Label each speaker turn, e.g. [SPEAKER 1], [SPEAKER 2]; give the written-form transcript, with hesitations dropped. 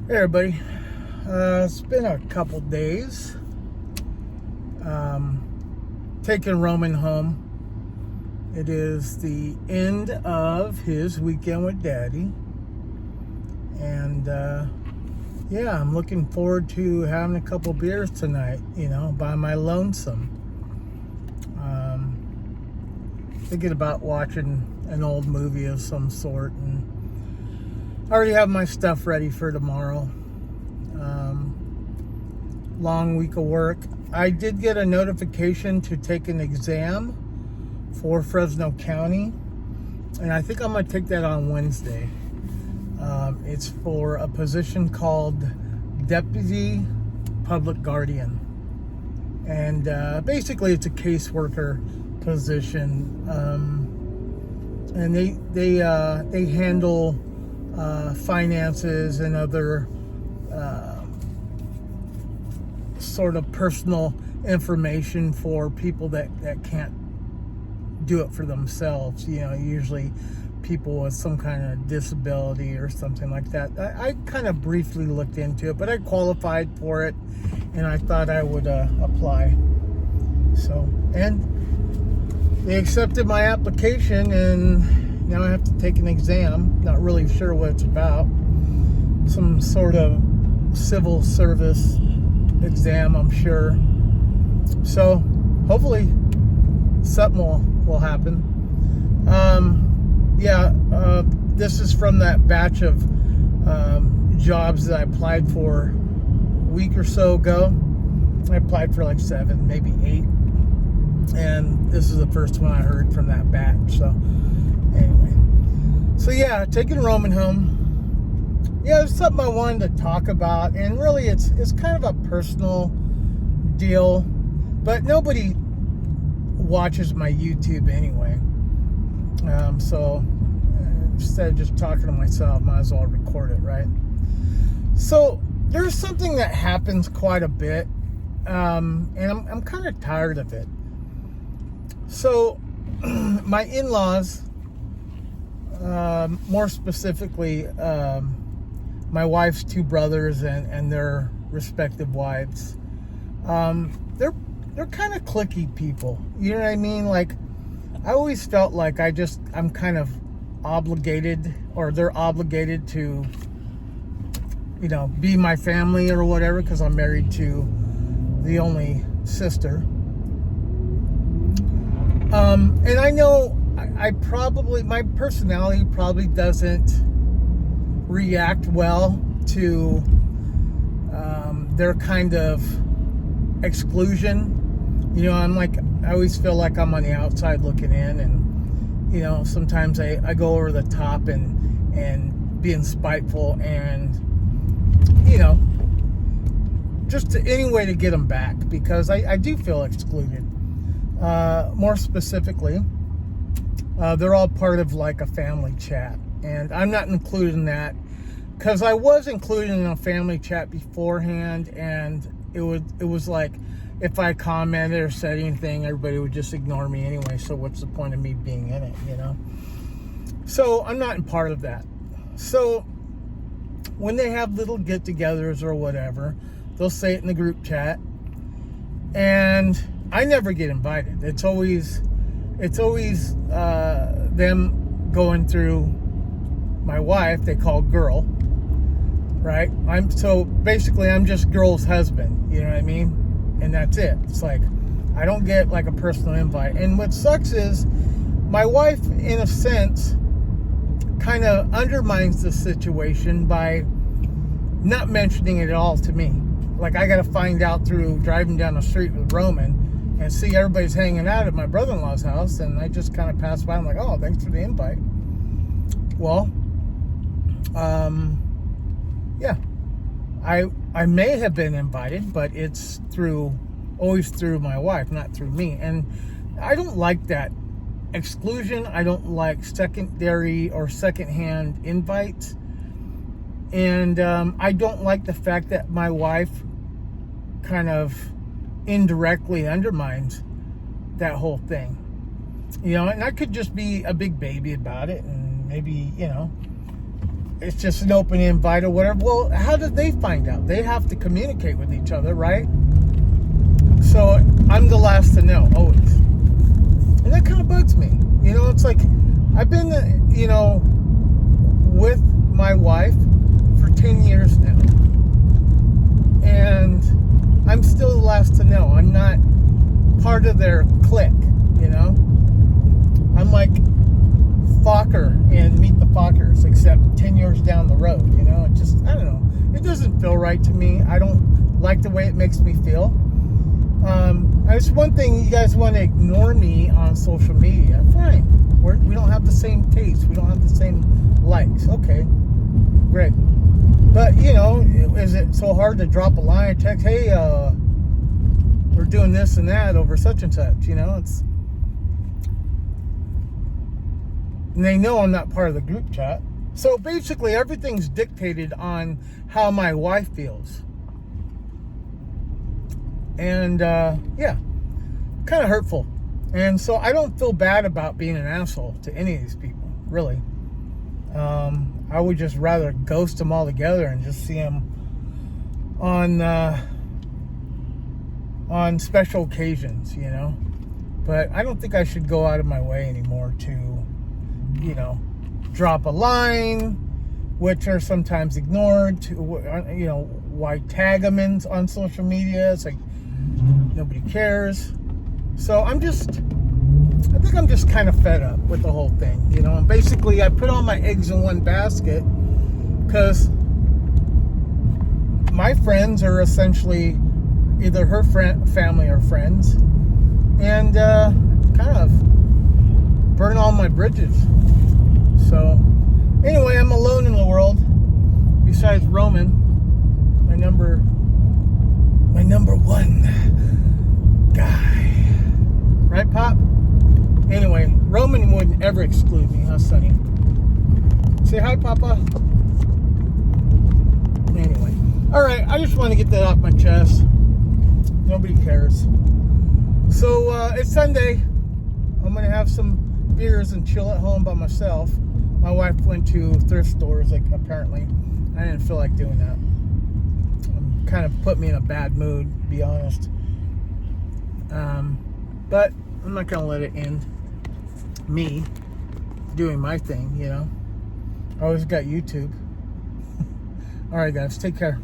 [SPEAKER 1] Hey everybody, it's been a couple days. Taking Roman home. It is the end of his weekend with Daddy, and yeah, I'm looking forward to having a couple beers tonight. By my lonesome. Thinking about watching an old movie of some sort, and I already have my stuff ready for tomorrow. Long week of work. I did get a notification to take an exam for Fresno County, and I think I'm going to take that on Wednesday. It's for a position called Deputy Public Guardian, and basically it's a caseworker position, and they handle finances and other sort of personal information for people that can't do it for themselves. Usually people with some kind of disability or something like that. I kind of briefly looked into it, but I qualified for it, and I thought I would apply. And they accepted my application, and now I have to take an exam. Not really sure what it's about. Some sort of civil service exam, I'm sure. So hopefully something will happen. This is from that batch of jobs that I applied for a week or so ago. I applied for like 7, maybe 8. And this is the first one I heard from that batch. So anyway. So yeah, taking Roman home. Yeah, it's something I wanted to talk about, and really it's kind of a personal deal, but nobody watches my YouTube anyway. So instead of just talking to myself, might as well record it, right? So there's something that happens quite a bit, and I'm kind of tired of it. So my in-laws, more specifically, my wife's 2 brothers and their respective wives, they're kind of cliquey people. You know what I mean? Like, I always felt like I'm kind of obligated, or they're obligated to, be my family or whatever, because I'm married to the only sister. And I know my personality probably doesn't react well to their kind of exclusion. I always feel like I'm on the outside looking in, and sometimes I go over the top and being spiteful, and just any way to get them back, because I do feel excluded. More specifically, they're all part of like a family chat, and I'm not included in that, because I was included in a family chat beforehand, and it was like, if I commented or said anything, everybody would just ignore me anyway, so what's the point of me being in it, So I'm not in part of that. So when they have little get-togethers or whatever, they'll say it in the group chat, and I never get invited. It's always them going through my wife. They call girl, right? I'm just girl's husband. You know what I mean? And that's it. It's like, I don't get like a personal invite. And what sucks is my wife, in a sense, kind of undermines the situation by not mentioning it at all to me. Like, I got to find out through driving down the street with Roman and see everybody's hanging out at my brother-in-law's house, and I just kind of pass by. I'm like, oh, thanks for the invite. Well, yeah, I may have been invited, but it's always through my wife, not through me. And I don't like that exclusion. I don't like secondary or secondhand invites. And I don't like the fact that my wife kind of indirectly undermines that whole thing. And I could just be a big baby about it, and maybe, it's just an open invite or whatever. Well, how did they find out? They have to communicate with each other, right? So I'm the last to know, always. And that kind of bugs me. You know, it's like, I've been, with my wife for 10 years now. And I'm still the last to know. I'm not part of their clique, you know? I'm like Fokker in Meet the Fockers, except 10 years down the road, you know? It just, I don't know. It doesn't feel right to me. I don't like the way it makes me feel. It's one thing, you guys want to ignore me on social media. Fine. We don't have the same taste. We don't have the same likes. Okay. Great. But, you know, is it so hard to drop a line or text, hey, we're doing this and that over such and such, you know? It's... And they know I'm not part of the group chat. So basically everything's dictated on how my wife feels. And yeah, kind of hurtful. And so I don't feel bad about being an asshole to any of these people, really. I would just rather ghost them all together and just see them on special occasions, you know. But I don't think I should go out of my way anymore to, you know, drop a line, which are sometimes ignored. To, you know, why tag them in on social media? It's like nobody cares. So I think I'm just kind of fed up with the whole thing, you know. And basically, I put all my eggs in one basket because my friends are essentially either her family or friends, and kind of burn all my bridges. So anyway, I'm alone in the world besides Roman, my number one guy, right, Pop? Anyway, Roman wouldn't ever exclude me, huh, Sonny? Say hi, Papa. Anyway, all right, I just want to get that off my chest. Nobody cares. So it's Sunday. I'm gonna have some beers and chill at home by myself. My wife went to thrift stores, like, apparently. I didn't feel like doing that. Kind of put me in a bad mood, to be honest. But I'm not gonna let it end me doing my thing, you know. I always got YouTube. All right, guys, take care.